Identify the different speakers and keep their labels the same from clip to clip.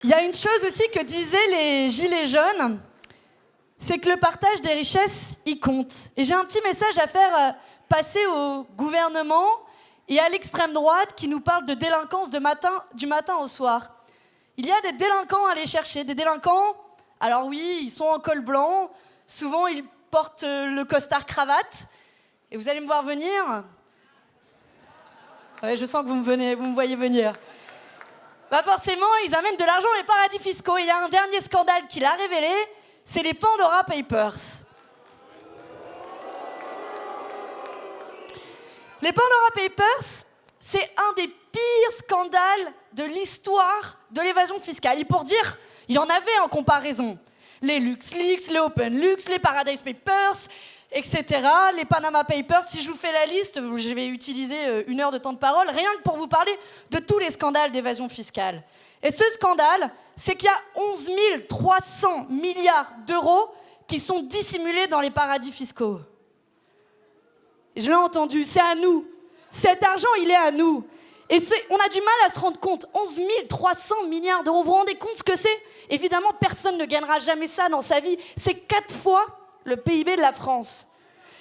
Speaker 1: Il y a une chose aussi que disaient les gilets jaunes, c'est que le partage des richesses, il compte. Et j'ai un petit message à faire passer au gouvernement et à l'extrême droite qui nous parle de délinquance du matin au soir. Il y a des délinquants à aller chercher, des délinquants, alors oui, ils sont en col blanc, souvent ils portent le costard cravate, et vous allez me voir venir. Ouais, je sens que vous me voyez venir. Bah forcément, ils amènent de l'argent dans les paradis fiscaux. Il y a un dernier scandale qui l'a révélé, c'est les Pandora Papers. Les Pandora Papers, c'est un des pires scandales de l'histoire de l'évasion fiscale. Et pour dire, il y en avait en comparaison. Les LuxLeaks, les OpenLux, les Paradise Papers, etc., les Panama Papers. Si je vous fais la liste, je vais utiliser 1 heure de temps de parole, rien que pour vous parler de tous les scandales d'évasion fiscale. Et ce scandale, c'est qu'il y a 11 300 milliards d'euros qui sont dissimulés dans les paradis fiscaux. Je l'ai entendu, c'est à nous. Cet argent, il est à nous. Et on a du mal à se rendre compte. 11 300 milliards d'euros, vous vous rendez compte ce que c'est? Évidemment, personne ne gagnera jamais ça dans sa vie. C'est 4 fois le PIB de la France.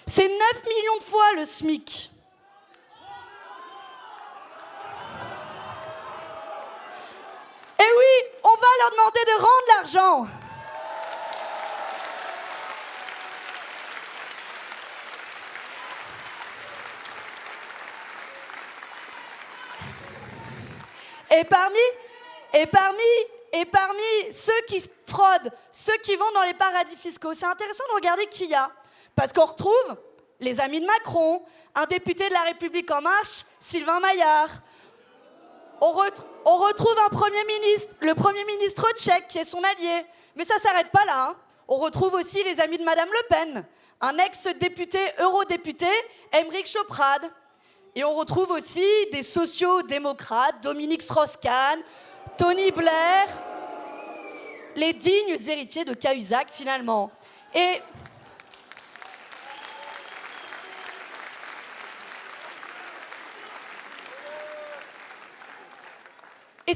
Speaker 1: C'est 9 millions de fois le SMIC. Et oui, on va leur demander de rendre l'argent. Et parmi ceux qui fraudent, ceux qui vont dans les paradis fiscaux, c'est intéressant de regarder qui il y a. Parce qu'on retrouve les amis de Macron, un député de La République En Marche, Sylvain Maillard. On retrouve un Premier ministre, le Premier ministre tchèque, qui est son allié. Mais ça ne s'arrête pas là. On retrouve aussi les amis de Madame Le Pen, un ex-député, eurodéputé, Aymeric Choprade. Et on retrouve aussi des sociaux-démocrates, Dominique Strauss-Kahn, Tony Blair, les dignes héritiers de Cahuzac, finalement. Et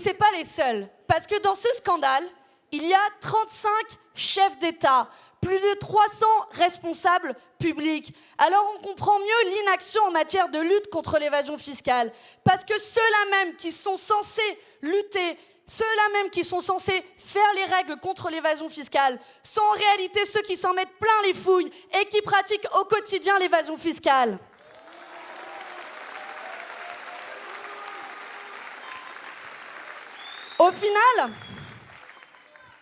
Speaker 1: c'est pas les seuls, parce que dans ce scandale, il y a 35 chefs d'État, plus de 300 responsables publics. Alors on comprend mieux l'inaction en matière de lutte contre l'évasion fiscale. Parce que ceux-là même qui sont censés lutter, ceux-là même qui sont censés faire les règles contre l'évasion fiscale, sont en réalité ceux qui s'en mettent plein les fouilles et qui pratiquent au quotidien l'évasion fiscale. Au final,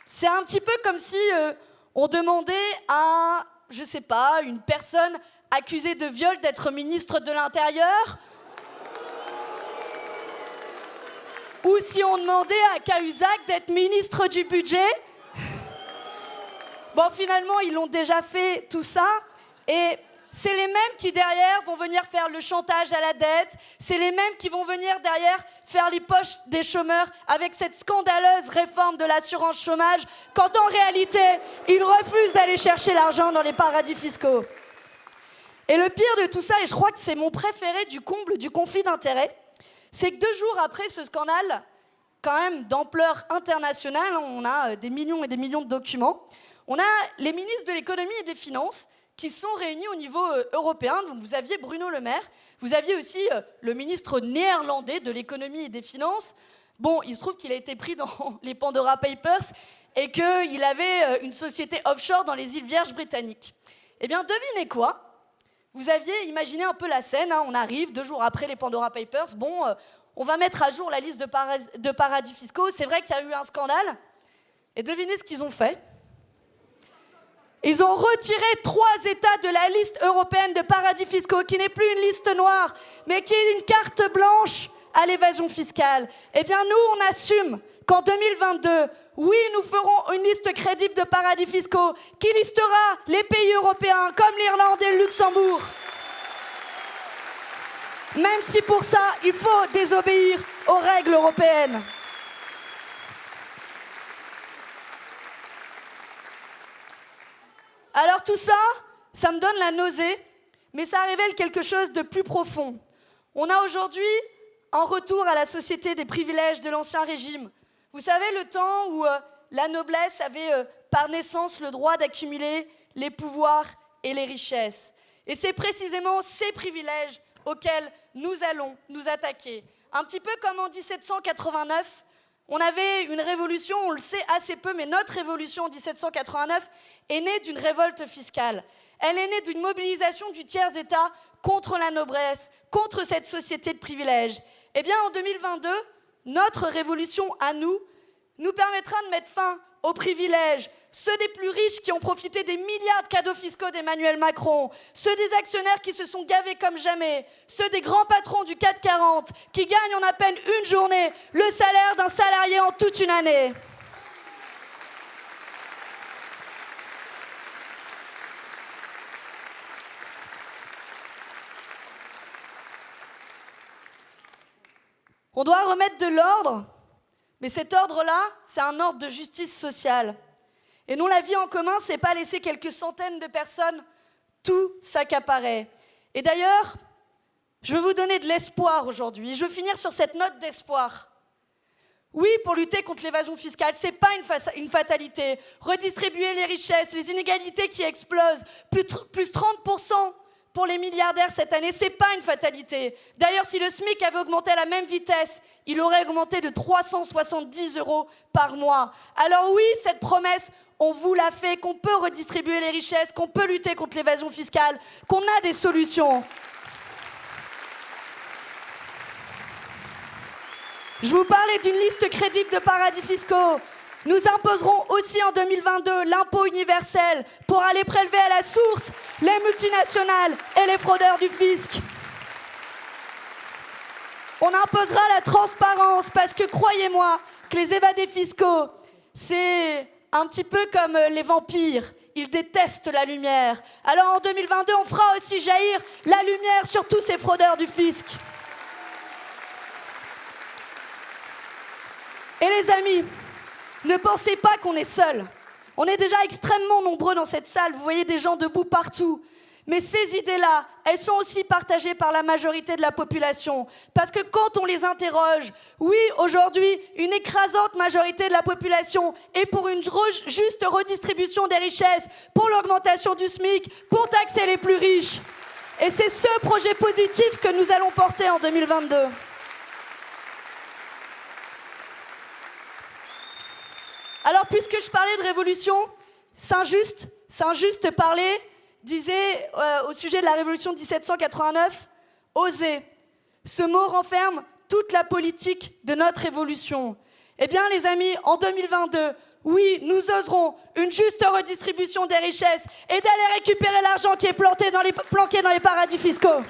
Speaker 1: c'est un petit peu comme si on demandait à, je sais pas, une personne accusée de viol d'être ministre de l'Intérieur, ou si on demandait à Cahuzac d'être ministre du Budget. Bon, finalement, ils l'ont déjà fait, tout ça, et c'est les mêmes qui, derrière, vont venir faire le chantage à la dette, c'est les mêmes qui vont venir, derrière, faire les poches des chômeurs avec cette scandaleuse réforme de l'assurance chômage, quand en réalité, ils refusent d'aller chercher l'argent dans les paradis fiscaux. Et le pire de tout ça, et je crois que c'est mon préféré du comble du conflit d'intérêts, c'est que 2 jours après ce scandale, quand même d'ampleur internationale, on a des millions et des millions de documents, on a les ministres de l'économie et des finances qui sont réunis au niveau européen. Donc vous aviez Bruno Le Maire, vous aviez aussi le ministre néerlandais de l'économie et des finances. Bon, il se trouve qu'il a été pris dans les Pandora Papers et qu'il avait une société offshore dans les îles Vierges britanniques. Eh bien, devinez quoi? Vous aviez imaginé un peu la scène, hein, on arrive 2 jours après les Pandora Papers, bon, on va mettre à jour la liste de paradis fiscaux, c'est vrai qu'il y a eu un scandale, et devinez ce qu'ils ont fait? Ils ont retiré 3 États de la liste européenne de paradis fiscaux, qui n'est plus une liste noire, mais qui est une carte blanche à l'évasion fiscale. Eh bien, nous, on assume qu'en 2022, oui, nous ferons une liste crédible de paradis fiscaux qui listera les pays européens comme l'Irlande et le Luxembourg. Même si pour ça, il faut désobéir aux règles européennes. Alors tout ça, ça me donne la nausée, mais ça révèle quelque chose de plus profond. On a aujourd'hui un retour à la société des privilèges de l'Ancien Régime. Vous savez, le temps où la noblesse avait par naissance le droit d'accumuler les pouvoirs et les richesses. Et c'est précisément ces privilèges auxquels nous allons nous attaquer. Un petit peu comme en 1789, on avait une révolution, on le sait assez peu, mais notre révolution en 1789 est née d'une révolte fiscale. Elle est née d'une mobilisation du tiers-État contre la noblesse, contre cette société de privilèges. Eh bien, en 2022, notre révolution à nous permettra de mettre fin aux privilèges, ceux des plus riches qui ont profité des milliards de cadeaux fiscaux d'Emmanuel Macron, ceux des actionnaires qui se sont gavés comme jamais, ceux des grands patrons du CAC 40 qui gagnent en à peine une journée le salaire d'un salarié en toute une année. On doit remettre de l'ordre, mais cet ordre-là, c'est un ordre de justice sociale. Et non, la vie en commun, c'est pas laisser quelques centaines de personnes tout s'accaparer. Et d'ailleurs, je veux vous donner de l'espoir aujourd'hui. Je veux finir sur cette note d'espoir. Oui, pour lutter contre l'évasion fiscale, c'est pas une fatalité. Redistribuer les richesses, les inégalités qui explosent, plus 30% pour les milliardaires cette année, c'est pas une fatalité. D'ailleurs, si le SMIC avait augmenté à la même vitesse, il aurait augmenté de 370 € par mois. Alors oui, cette promesse, on vous l'a fait, qu'on peut redistribuer les richesses, qu'on peut lutter contre l'évasion fiscale, qu'on a des solutions. Je vous parlais d'une liste crédible de paradis fiscaux. Nous imposerons aussi en 2022 l'impôt universel pour aller prélever à la source les multinationales et les fraudeurs du fisc. On imposera la transparence parce que croyez-moi que les évadés fiscaux, c'est un petit peu comme les vampires. Ils détestent la lumière. Alors en 2022, on fera aussi jaillir la lumière sur tous ces fraudeurs du fisc. Et les amis, ne pensez pas qu'on est seuls. On est déjà extrêmement nombreux dans cette salle. Vous voyez des gens debout partout. Mais ces idées-là, elles sont aussi partagées par la majorité de la population. Parce que quand on les interroge, oui, aujourd'hui, une écrasante majorité de la population est pour une juste redistribution des richesses, pour l'augmentation du SMIC, pour taxer les plus riches. Et c'est ce projet positif que nous allons porter en 2022. Alors, puisque je parlais de révolution, Saint-Just parlait, disait au sujet de la révolution de 1789, « Oser ». Ce mot renferme toute la politique de notre révolution. Eh bien, les amis, en 2022, oui, nous oserons une juste redistribution des richesses et d'aller récupérer l'argent qui est planqué dans les paradis fiscaux.